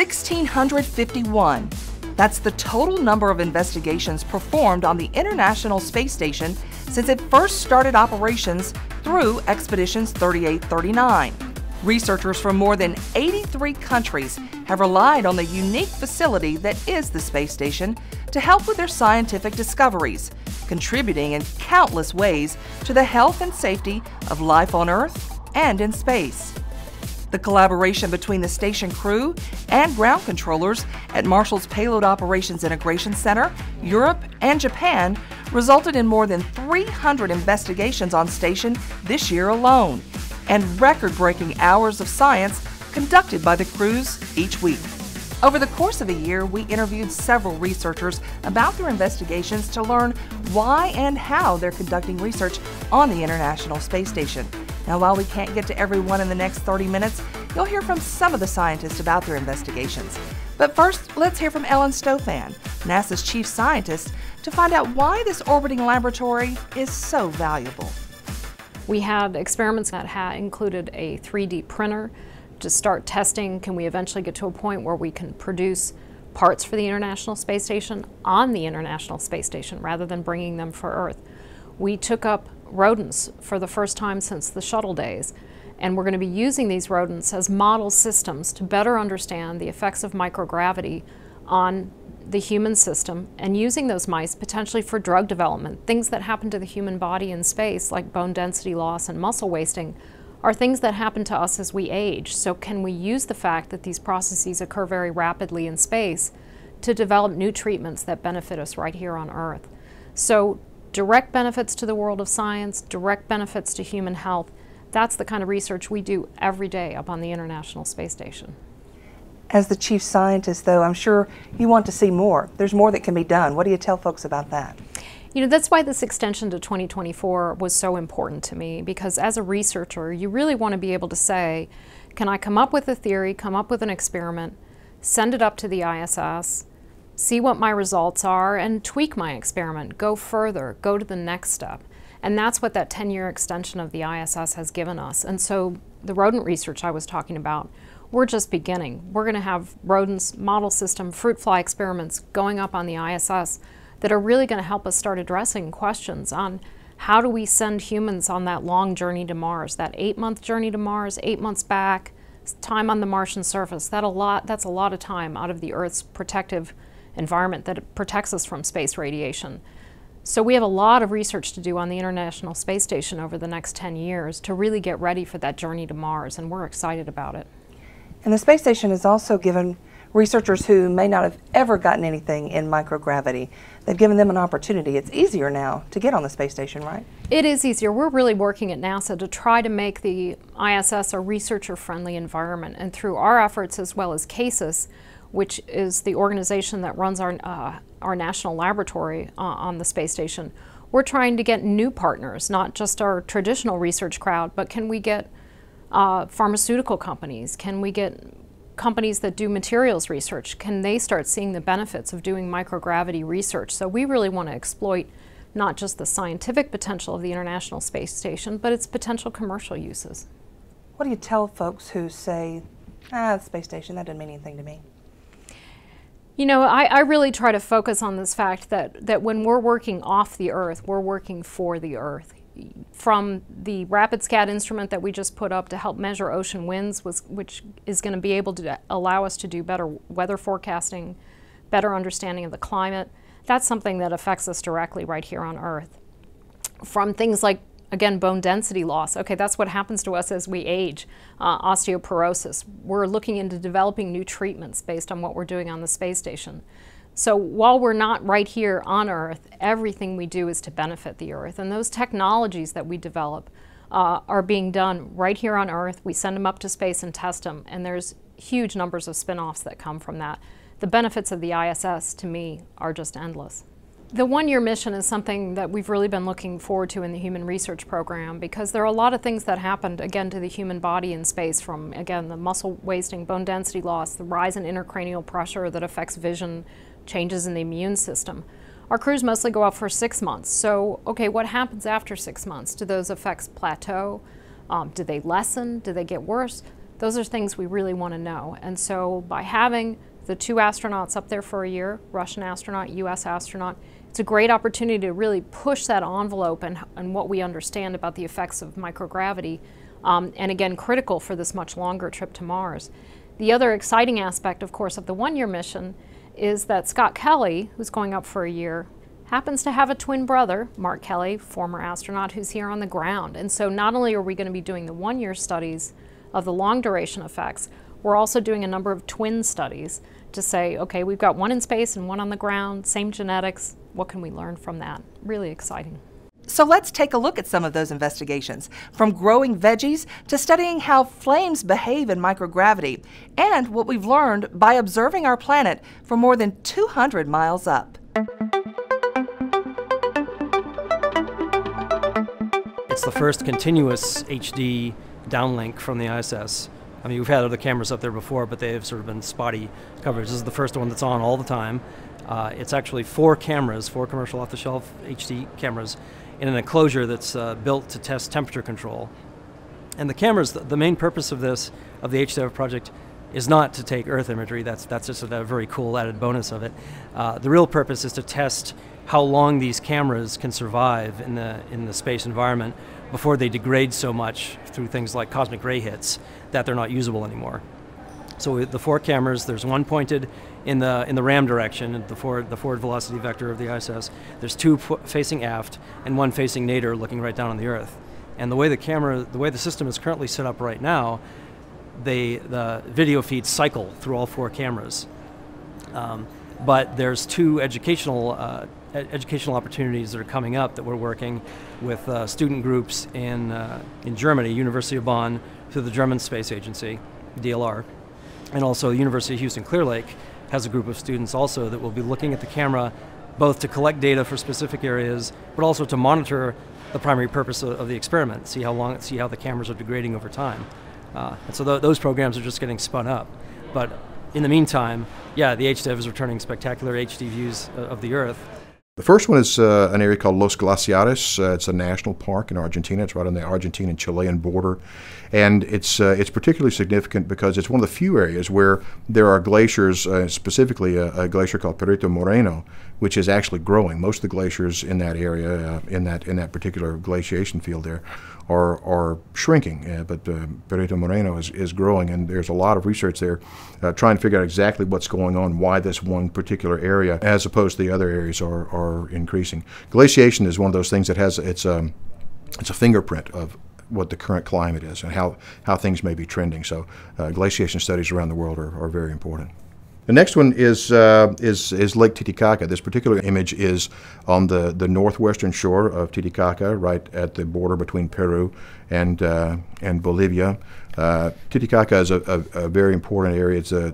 1,651. That's the total number of investigations performed on the International Space Station since it first started operations through Expeditions 38-39. Researchers from more than 83 countries have relied on the unique facility that is the space station to help with their scientific discoveries, contributing in countless ways to the health and safety of life on Earth and in space. The collaboration between the station crew and ground controllers at Marshall's Payload Operations Integration Center, Europe, and Japan resulted in more than 300 investigations on station this year alone, and record-breaking hours of science conducted by the crews each week. Over the course of a year, we interviewed several researchers about their investigations to learn why and how they're conducting research on the International Space Station. Now, while we can't get to everyone in the next 30 minutes, you'll hear from some of the scientists about their investigations. But first, let's hear from Ellen Stofan, NASA's chief scientist, to find out why this orbiting laboratory is so valuable. We had experiments that included a 3D printer to start testing. Can we eventually get to a point where we can produce parts for the International Space Station on the International Space Station rather than bringing them for Earth? We took up rodents for the first time since the shuttle days, and we're going to be using these rodents as model systems to better understand the effects of microgravity on the human system, and using those mice potentially for drug development. Things that happen to the human body in space, like bone density loss and muscle wasting, are things that happen to us as we age. So can we use the fact that these processes occur very rapidly in space to develop new treatments that benefit us right here on Earth? So direct benefits to the world of science, direct benefits to human health, that's the kind of research we do every day up on the International Space Station. As the chief scientist, though, I'm sure you want to see more. There's more that can be done. What do you tell folks about that? You know, that's why this extension to 2024 was so important to me, because as a researcher, you really want to be able to say, can I come up with a theory, come up with an experiment, send it up to the ISS, see what my results are, and tweak my experiment, go further, go to the next step. And that's what that 10-year extension of the ISS has given us. And so the rodent research I was talking about, we're just beginning. We're going to have rodents, model system, fruit fly experiments going up on the ISS that are really going to help us start addressing questions on how do we send humans on that long journey to Mars, that 8-month journey to Mars, 8 months back, time on the Martian surface. That's a lot of time out of the Earth's protective environment that protects us from space radiation. So we have a lot of research to do on the International Space Station over the next 10 years to really get ready for that journey to Mars, and we're excited about it. And the space station has also given researchers who may not have ever gotten anything in microgravity, they've given them an opportunity. It's easier now to get on the space station, right? It is easier. We're really working at NASA to try to make the ISS a researcher-friendly environment, and through our efforts as well as CASIS, which is the organization that runs our national laboratory on the space station, we're trying to get new partners, not just our traditional research crowd, but can we get pharmaceutical companies? Can we get companies that do materials research? Can they start seeing the benefits of doing microgravity research? So we really want to exploit not just the scientific potential of the International Space Station, but its potential commercial uses. What do you tell folks who say, the space station, that didn't mean anything to me? You know, I really try to focus on this fact that when we're working off the Earth, we're working for the Earth. From the RapidSCAT instrument that we just put up to help measure ocean winds, which is going to be able to allow us to do better weather forecasting, better understanding of the climate, that's something that affects us directly right here on Earth. From things like, again, bone density loss. Okay, that's what happens to us as we age. Osteoporosis. We're looking into developing new treatments based on what we're doing on the space station. So while we're not right here on Earth, everything we do is to benefit the Earth. And those technologies that we develop are being done right here on Earth. We send them up to space and test them, and there's huge numbers of spin-offs that come from that. The benefits of the ISS, to me, are just endless. The one-year mission is something that we've really been looking forward to in the Human Research Program, because there are a lot of things that happened, again, to the human body in space, from, again, the muscle wasting, bone density loss, the rise in intracranial pressure that affects vision, changes in the immune system. Our crews mostly go out for 6 months. So, okay, what happens after 6 months? Do those effects plateau? Do they lessen? Do they get worse? Those are things we really want to know. And so by having the 2 astronauts up there for a year, Russian astronaut, US astronaut, it's a great opportunity to really push that envelope and what we understand about the effects of microgravity, and again, critical for this much longer trip to Mars. The other exciting aspect, of course, of the 1-year mission is that Scott Kelly, who's going up for a year, happens to have a twin brother, Mark Kelly, former astronaut, who's here on the ground. And so not only are we going to be doing the 1-year studies of the long duration effects, we're also doing a number of twin studies to say, okay, we've got one in space and one on the ground, same genetics, what can we learn from that? Really exciting. So let's take a look at some of those investigations, from growing veggies to studying how flames behave in microgravity, and what we've learned by observing our planet from more than 200 miles up. It's the first continuous HD downlink from the ISS. I mean, we've had other cameras up there before, but they have sort of been spotty coverage. This is the first one that's on all the time. It's actually 4 cameras, 4 commercial off-the-shelf HD cameras, in an enclosure that's built to test temperature control. And the cameras, the main purpose of this, of the HDEV project, is not to take Earth imagery. That's just a very cool added bonus of it. The real purpose is to test how long these cameras can survive in the space environment before they degrade so much through things like cosmic ray hits that they're not usable anymore. So with the 4 cameras, there's one pointed in the ram direction, the forward velocity vector of the ISS. There's 2 facing aft and 1 facing nadir, looking right down on the Earth. And the way the system is currently set up right now, the video feeds cycle through all 4 cameras. But there's 2 educational opportunities that are coming up that we're working with student groups in Germany, University of Bonn, through the German Space Agency, DLR, and also University of Houston Clear Lake has a group of students also that will be looking at the camera both to collect data for specific areas, but also to monitor the primary purpose of the experiment, see how the cameras are degrading over time. And so those programs are just getting spun up. But in the meantime, yeah, the HDEV is returning spectacular HD views of the Earth. The first one is an area called Los Glaciares. It's a national park in Argentina. It's right on the Argentine and Chilean border. And it's particularly significant because it's one of the few areas where there are glaciers, specifically a glacier called Perito Moreno, which is actually growing. Most of the glaciers in that area, in that particular glaciation field there, are shrinking. But Perito Moreno is growing, and there's a lot of research there trying to figure out exactly what's going on, why this one particular area, as opposed to the other areas, are increasing. Glaciation is one of those things that has it's a fingerprint of what the current climate is and how things may be trending. So glaciation studies around the world are very important. The next one is Lake Titicaca. This particular image is on the northwestern shore of Titicaca, right at the border between Peru and Bolivia. Titicaca is a very important area. It's a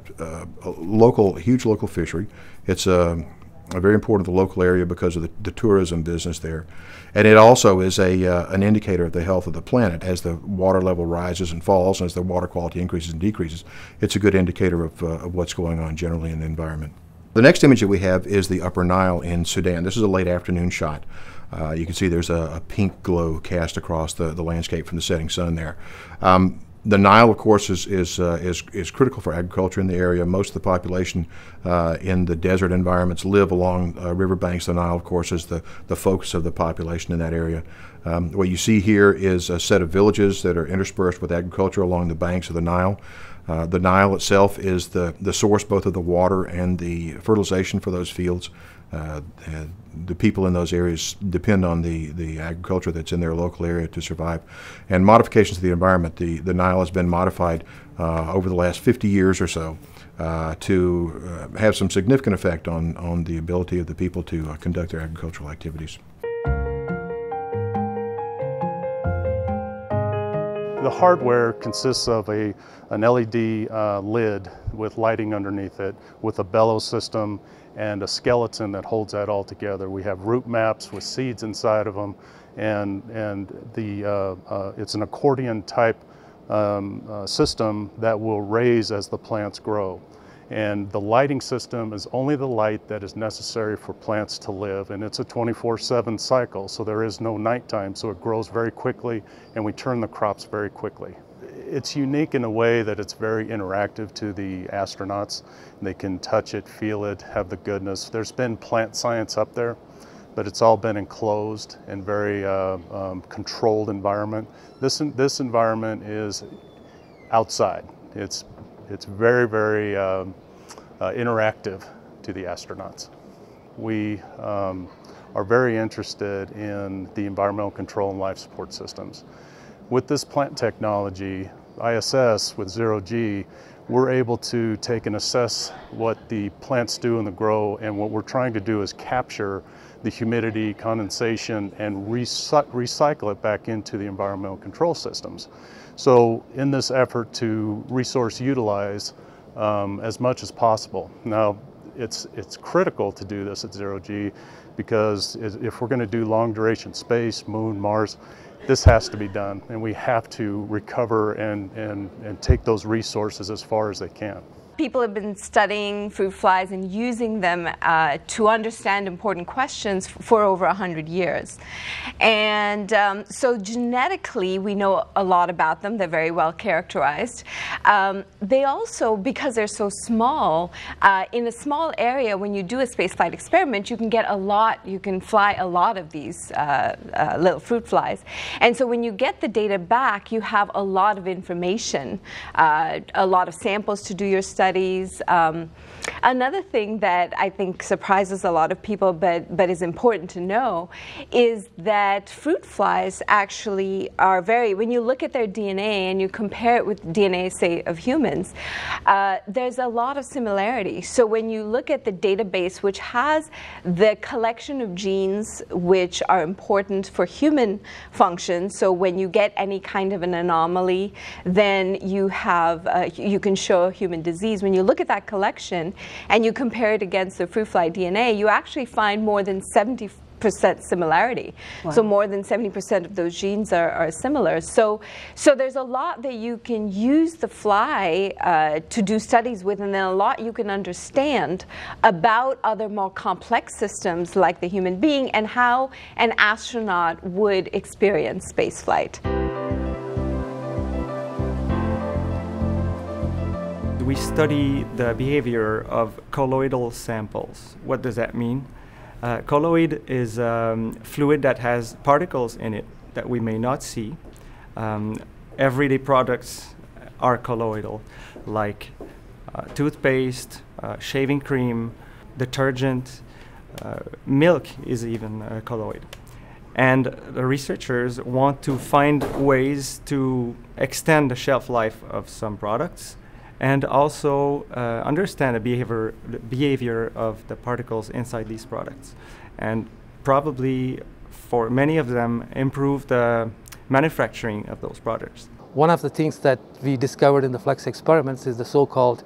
huge local fishery. It's very important to the local area because of the tourism business there. And it also is an indicator of the health of the planet. As the water level rises and falls, and as the water quality increases and decreases, it's a good indicator of what's going on generally in the environment. The next image that we have is the Upper Nile in Sudan. This is a late afternoon shot. You can see there's a pink glow cast across the landscape from the setting sun there. The Nile, of course, is critical for agriculture in the area. Most of the population in the desert environments live along riverbanks. The Nile, of course, is the focus of the population in that area. What you see here is a set of villages that are interspersed with agriculture along the banks of the Nile. The Nile itself is the source both of the water and the fertilization for those fields. The people in those areas depend on the agriculture that's in their local area to survive. And modifications to the environment, the Nile has been modified over the last 50 years or so to have some significant effect on the ability of the people to conduct their agricultural activities. The hardware consists of an LED lid with lighting underneath it, with a bellows system and a skeleton that holds that all together. We have root maps with seeds inside of them, and it's an accordion type system that will raise as the plants grow. And the lighting system is only the light that is necessary for plants to live, and it's a 24/7 cycle, so there is no nighttime, so it grows very quickly and we turn the crops very quickly. It's unique in a way that it's very interactive to the astronauts. They can touch it, feel it, have the goodness. There's been plant science up there, but it's all been enclosed and very controlled environment. This environment is outside. It's very, very interactive to the astronauts. We are very interested in the environmental control and life support systems. With this plant technology, ISS with 0G, we're able to take and assess what the plants do in the grow, and what we're trying to do is capture the humidity, condensation, and recycle it back into the environmental control systems. So in this effort to resource utilize as much as possible. Now, it's critical to do this at 0G, because if we're going to do long duration space, Moon, Mars, this has to be done, and we have to recover and take those resources as far as they can. People have been studying fruit flies and using them to understand important questions for over 100 years. And so genetically, we know a lot about them. They're very well characterized. They also, because they're so small, in a small area, when you do a spaceflight experiment, you can get a lot, you can fly a lot of these little fruit flies. And so when you get the data back, you have a lot of information, a lot of samples to do your studies. Another thing that I think surprises a lot of people, but is important to know, is that fruit flies actually are when you look at their DNA and you compare it with DNA, say, of humans, there's a lot of similarity. So when you look at the database, which has the collection of genes which are important for human function, so when you get any kind of an anomaly, then you can show a human disease. When you look at that collection and you compare it against the fruit fly DNA, you actually find more than 70% similarity. Wow. So more than 70% of those genes are similar. So there's a lot that you can use the fly to do studies with, and then a lot you can understand about other more complex systems like the human being and how an astronaut would experience spaceflight. We study the behavior of colloidal samples. What does that mean? Colloid is fluid that has particles in it that we may not see. Everyday products are colloidal, like toothpaste, shaving cream, detergent, milk is even colloid. And the researchers want to find ways to extend the shelf life of some products, and also understand the behavior of the particles inside these products. And probably, for many of them, improve the manufacturing of those products. One of the things that we discovered in the FLEX experiments is the so-called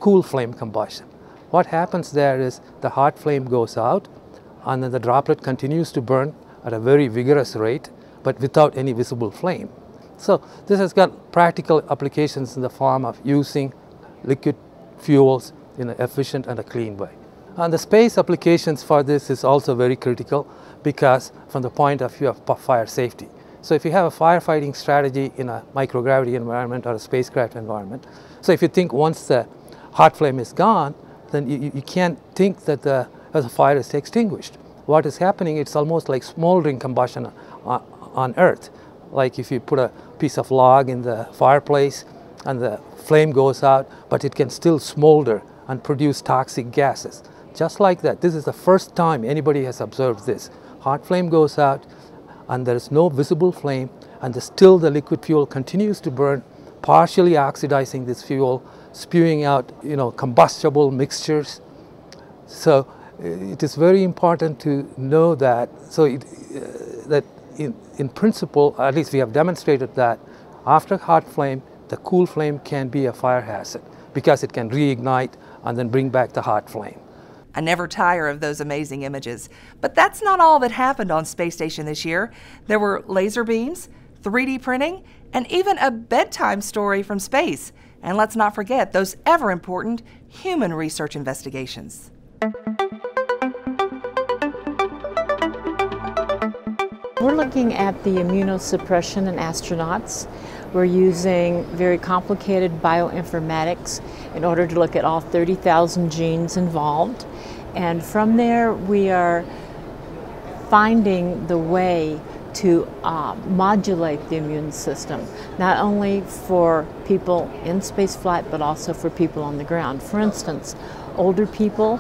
cool flame combustion. What happens there is the hot flame goes out, and then the droplet continues to burn at a very vigorous rate, but without any visible flame. So this has got practical applications in the form of using liquid fuels in an efficient and a clean way. And the space applications for this is also very critical, because from the point of view of fire safety. So if you have a firefighting strategy in a microgravity environment or a spacecraft environment, so if you think once the hot flame is gone, then you can't think that the fire is extinguished. What is happening, it's almost like smoldering combustion on Earth. Like if you put a piece of log in the fireplace and the flame goes out, but it can still smolder and produce toxic gases. Just like that, this is the first time anybody has observed this. Hot flame goes out and there is no visible flame, and still the liquid fuel continues to burn, partially oxidizing this fuel, spewing out, combustible mixtures. So it is very important to know that. So that in principle, at least we have demonstrated that after hot flame, the cool flame can be a fire hazard, because it can reignite and then bring back the hot flame. I never tire of those amazing images. But that's not all that happened on Space Station this year. There were laser beams, 3D printing, and even a bedtime story from space. And let's not forget those ever-important human research investigations. We're looking at the immunosuppression in astronauts. We're using very complicated bioinformatics in order to look at all 30,000 genes involved. And from there, we are finding the way to modulate the immune system, not only for people in space flight, but also for people on the ground. For instance, older people,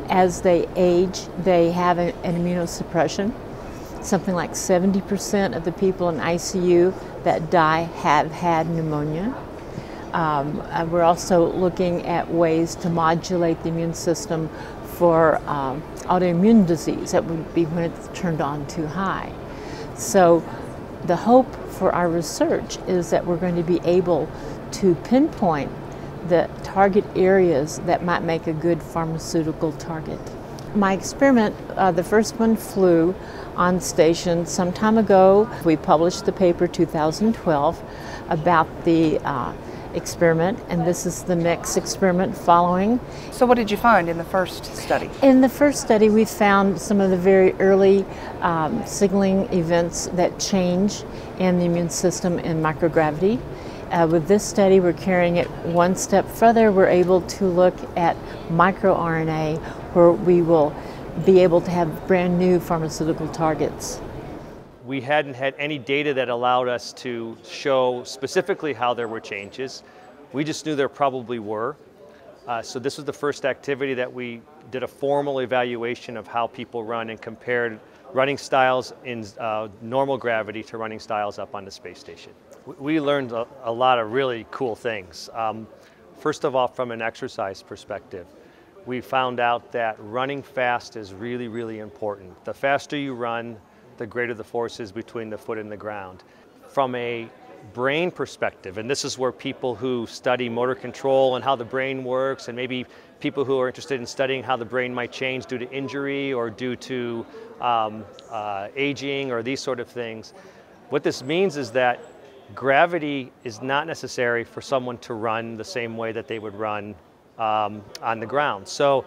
as they age, they have an immunosuppression. Something like 70% of the people in ICU that die have had pneumonia. We're also looking at ways to modulate the immune system for autoimmune disease. That would be when it's turned on too high. So the hope for our research is that we're going to be able to pinpoint the target areas that might make a good pharmaceutical target. My experiment, the first one flew on station some time ago. We published the paper 2012 about the experiment, and this is the next experiment following. So what did you find in the first study? In the first study, we found some of the very early signaling events that change in the immune system in microgravity. With this study, we're carrying it one step further. We're able to look at microRNA, where we will be able to have brand new pharmaceutical targets. We hadn't had any data that allowed us to show specifically how there were changes. We just knew there probably were. So this was the first activity that we did a formal evaluation of how people run and compared running styles in normal gravity to running styles up on the space station. We learned a lot of really cool things. First of all, from an exercise perspective, we found out that running fast is really, really important. The faster you run, the greater the force is between the foot and the ground. From a brain perspective, and this is where people who study motor control and how the brain works, and maybe people who are interested in studying how the brain might change due to injury or due to aging or these sort of things, what this means is that gravity is not necessary for someone to run the same way that they would run on the ground. So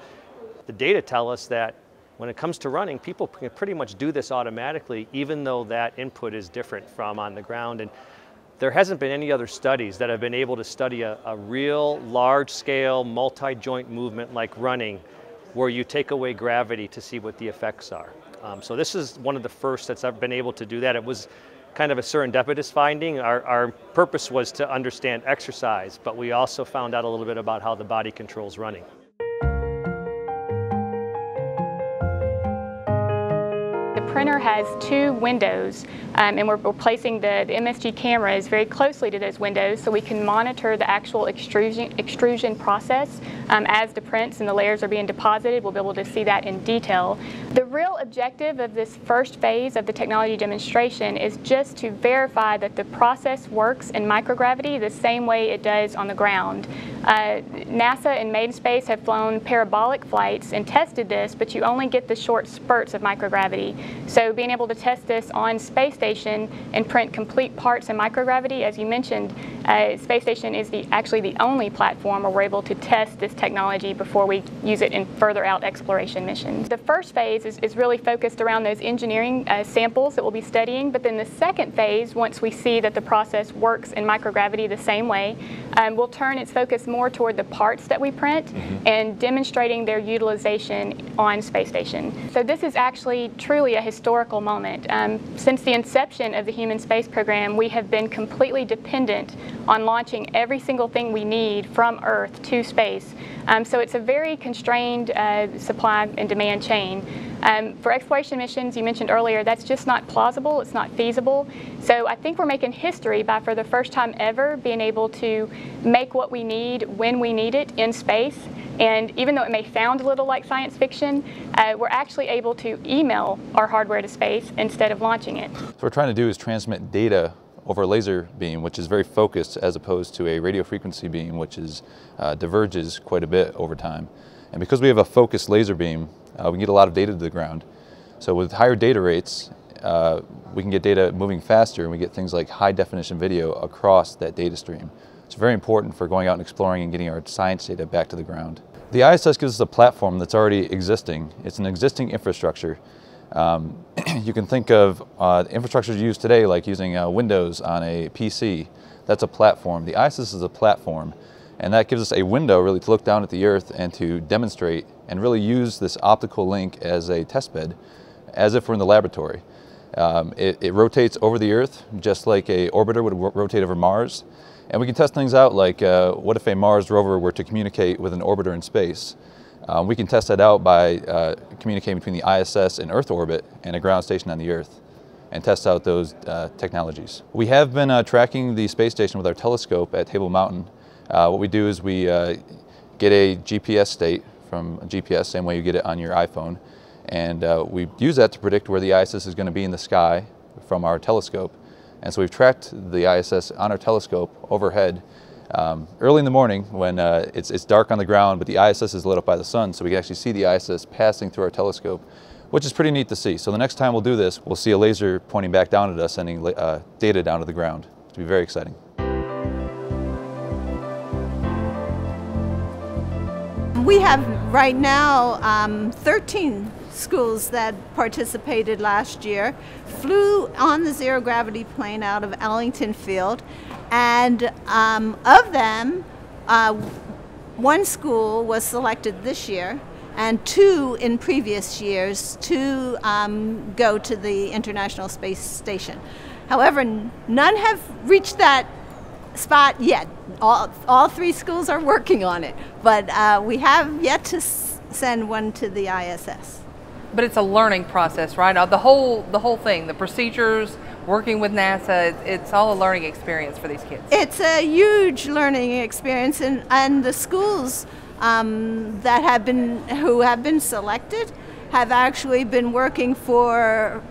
the data tell us that when it comes to running, people can pretty much do this automatically, even though that input is different from on the ground. And there hasn't been any other studies that have been able to study a real large-scale multi-joint movement like running, where you take away gravity to see what the effects are. So this is one of the first that's been able to do that. It was kind of a serendipitous finding. Our purpose was to understand exercise, but we also found out a little bit about how the body controls running. The printer has two windows, and we're placing the MSG cameras very closely to those windows so we can monitor the actual extrusion process. As the prints and the layers are being deposited, we'll be able to see that in detail. The real objective of this first phase of the technology demonstration is just to verify that the process works in microgravity the same way it does on the ground. NASA and Made in Space have flown parabolic flights and tested this, but you only get the short spurts of microgravity. So being able to test this on space station and print complete parts in microgravity, as you mentioned, space station is actually the only platform where we're able to test this technology before we use it in further out exploration missions. The first phase is really focused around those engineering samples that we'll be studying, but then the second phase, once we see that the process works in microgravity the same way, we'll turn its focus more toward the parts that we print and demonstrating their utilization on space station. So this is actually truly a historical moment. Since the inception of the human space program, we have been completely dependent on launching every single thing we need from Earth to space. So it's a very constrained supply and demand chain. For exploration missions, you mentioned earlier, that's just not plausible, it's not feasible. So I think we're making history by, for the first time ever, being able to make what we need when we need it in space. And even though it may sound a little like science fiction, we're actually able to email our hardware to space instead of launching it. So what we're trying to do is transmit data over a laser beam, which is very focused, as opposed to a radio frequency beam, which is diverges quite a bit over time. And because we have a focused laser beam, we can get a lot of data to the ground. So with higher data rates, we can get data moving faster, and we get things like high definition video across that data stream. It's very important for going out and exploring and getting our science data back to the ground. The ISS gives us a platform that's already existing. It's an existing infrastructure. You can think of infrastructure used today like using Windows on a PC. That's a platform. The ISS is a platform, and that gives us a window really to look down at the Earth and to demonstrate and really use this optical link as a test bed, as if we're in the laboratory. It rotates over the Earth just like an orbiter would rotate over Mars. And we can test things out like what if a Mars rover were to communicate with an orbiter in space? We can test that out by communicating between the ISS in Earth orbit and a ground station on the Earth and test out those technologies. We have been tracking the space station with our telescope at Table Mountain. What we do is we get a GPS state from GPS, same way you get it on your iPhone, and we use that to predict where the ISS is going to be in the sky from our telescope. And so we've tracked the ISS on our telescope overhead early in the morning when it's dark on the ground, but the ISS is lit up by the sun, so we can actually see the ISS passing through our telescope, which is pretty neat to see. So the next time we'll do this, we'll see a laser pointing back down at us, sending data down to the ground. It'll be very exciting. We have right now 13 schools that participated last year, flew on the zero gravity plane out of Ellington Field, and of them, one school was selected this year and 2 in previous years to go to the International Space Station. However, none have reached that spot yet. All 3 schools are working on it, but we have yet to send one to the ISS. But it's a learning process, right? The whole thing, the procedures, working with NASA, it's all a learning experience for these kids. It's a huge learning experience, and the schools that have been selected have actually been working for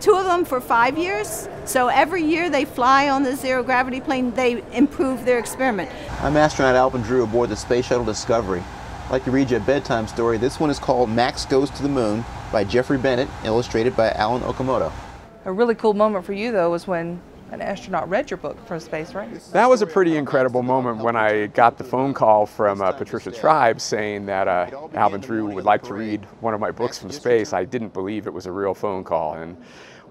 2 of them for 5 years. So every year they fly on the zero gravity plane, they improve their experiment. I'm astronaut Alvin Drew aboard the Space Shuttle Discovery. I'd like to read you a bedtime story. This one is called Max Goes to the Moon by Jeffrey Bennett, illustrated by Alan Okamoto. A really cool moment for you, though, was when an astronaut read your book from space, right? That was a pretty incredible moment when I got the phone call from Patricia Tribe saying that Alvin Drew would like to read one of my books from space. I didn't believe it was a real phone call, and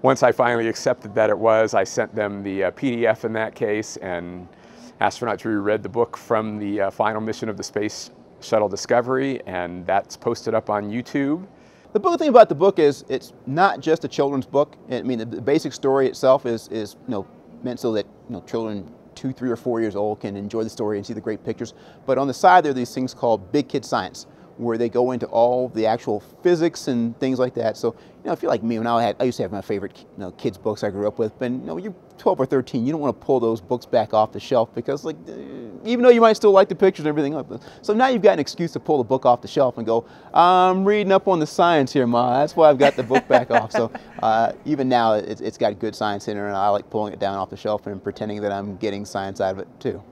once I finally accepted that it was, I sent them the PDF in that case, and astronaut Drew read the book from the final mission of the Space Shuttle Discovery, and that's posted up on YouTube. The good thing about the book is it's not just a children's book. I mean, the basic story itself is meant so that children 2, 3, or 4 years old can enjoy the story and see the great pictures. But on the side there are these things called Big Kid Science, where they go into all the actual physics and things like that. So if you're like me, when I used to have my favorite kids books I grew up with, but you're 12 or 13, you don't want to pull those books back off the shelf because even though you might still like the pictures and everything like that. So now you've got an excuse to pull the book off the shelf and go, I'm reading up on the science here, Ma. That's why I've got the book back off. So even now it's got good science in it, and I like pulling it down off the shelf and pretending that I'm getting science out of it too.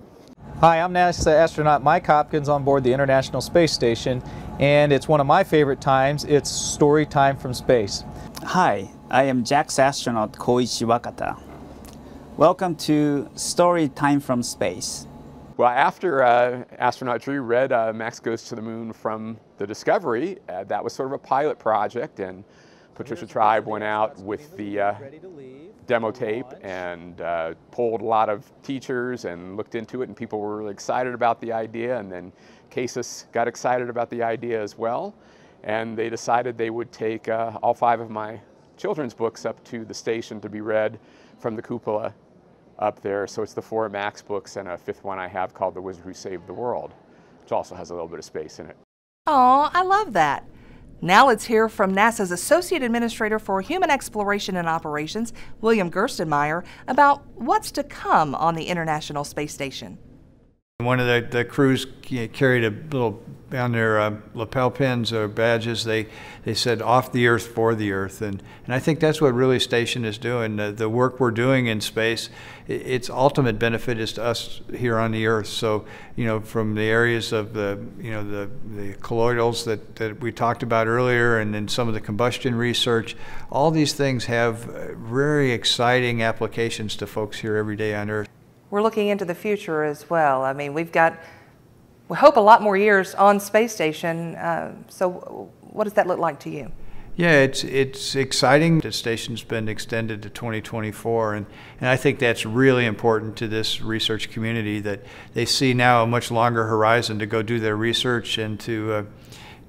Hi, I'm NASA astronaut Mike Hopkins on board the International Space Station, and it's one of my favorite times. It's story time from space. Hi, I am JAXA astronaut Koichi Wakata. Welcome to Story Time from Space. Well, after astronaut Drew read Max Goes to the Moon from the Discovery, that was sort of a pilot project, and Patricia Tribe went out with the demo tape and polled a lot of teachers and looked into it, and people were really excited about the idea, and then CASIS got excited about the idea as well, and they decided they would take all 5 of my children's books up to the station to be read from the cupola up there. So it's the 4 Max books and a 5th one I have called The Wizard Who Saved the World, which also has a little bit of space in it. Oh, I love that. Now let's hear from NASA's Associate Administrator for Human Exploration and Operations, William Gerstenmaier, about what's to come on the International Space Station. One of the crews carried a little, on their lapel pins or badges, they said off the Earth for the Earth. And I think that's what really station is doing. The work we're doing in space, its ultimate benefit is to us here on the Earth. So, from the areas of the colloidals that we talked about earlier, and then some of the combustion research, all these things have very exciting applications to folks here every day on Earth. we're looking into the future as well. I mean, we hope a lot more years on space station. So what does that look like to you? Yeah, it's exciting. The station's been extended to 2024, and I think that's really important to this research community, that they see now a much longer horizon to go do their research and to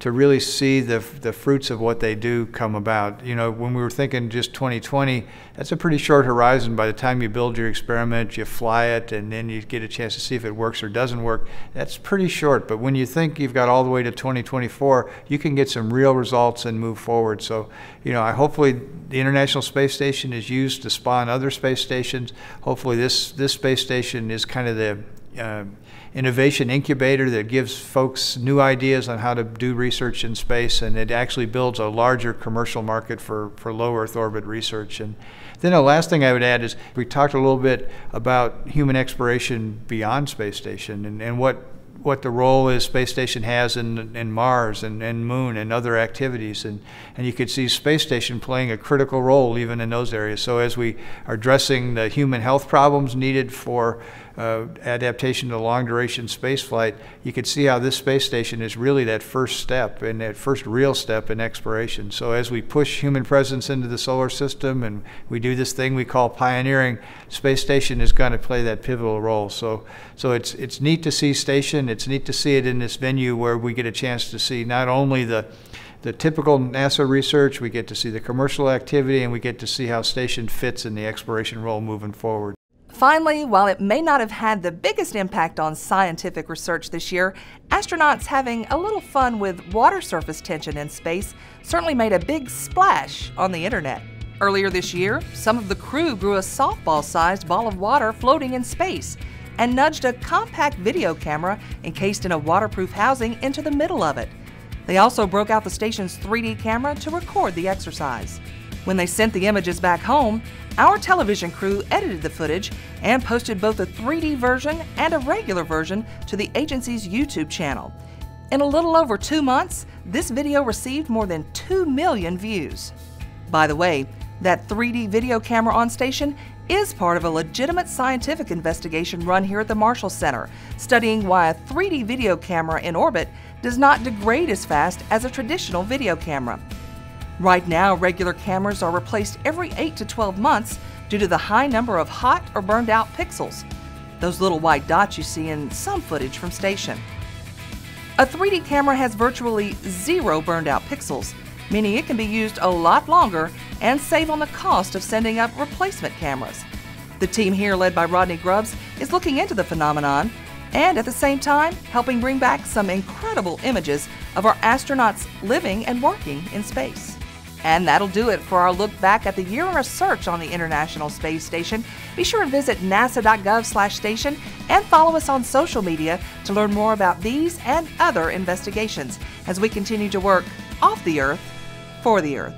really see the fruits of what they do come about. You know, when we were thinking just 2020, that's a pretty short horizon. By the time you build your experiment, you fly it, and then you get a chance to see if it works or doesn't work. That's pretty short. But when you think you've got all the way to 2024, you can get some real results and move forward. So, you know, hopefully the International Space Station is used to spawn other space stations. Hopefully this space station is kind of the innovation incubator that gives folks new ideas on how to do research in space, and it actually builds a larger commercial market for low Earth orbit research. And then the last thing I would add is we talked a little bit about human exploration beyond space station and what the role is space station has in Mars and Moon and other activities, and you could see space station playing a critical role even in those areas. So as we are addressing the human health problems needed for adaptation to long duration space flight, you could see how this space station is really that first step and that first real step in exploration. So as we push human presence into the solar system and we do this thing we call pioneering, space station is going to play that pivotal role. So it's neat to see station. It's neat to see it in this venue where we get a chance to see not only the typical NASA research, we get to see the commercial activity, and we get to see how station fits in the exploration role moving forward. Finally, while it may not have had the biggest impact on scientific research this year, astronauts having a little fun with water surface tension in space certainly made a big splash on the internet. Earlier this year, some of the crew grew a softball-sized ball of water floating in space and nudged a compact video camera encased in a waterproof housing into the middle of it. They also broke out the station's 3D camera to record the exercise. When they sent the images back home, our television crew edited the footage and posted both a 3D version and a regular version to the agency's YouTube channel. In a little over 2 months, this video received more than 2 million views. By the way, that 3D video camera on station is part of a legitimate scientific investigation run here at the Marshall Center, studying why a 3D video camera in orbit does not degrade as fast as a traditional video camera. Right now, regular cameras are replaced every 8 to 12 months due to the high number of hot or burned out pixels, those little white dots you see in some footage from station. A 3D camera has virtually 0 burned out pixels, meaning it can be used a lot longer and save on the cost of sending up replacement cameras. The team here, led by Rodney Grubbs, is looking into the phenomenon and at the same time helping bring back some incredible images of our astronauts living and working in space. And that'll do it for our look back at the year in research on the International Space Station. Be sure to visit nasa.gov/station and follow us on social media to learn more about these and other investigations as we continue to work off the Earth for the Earth.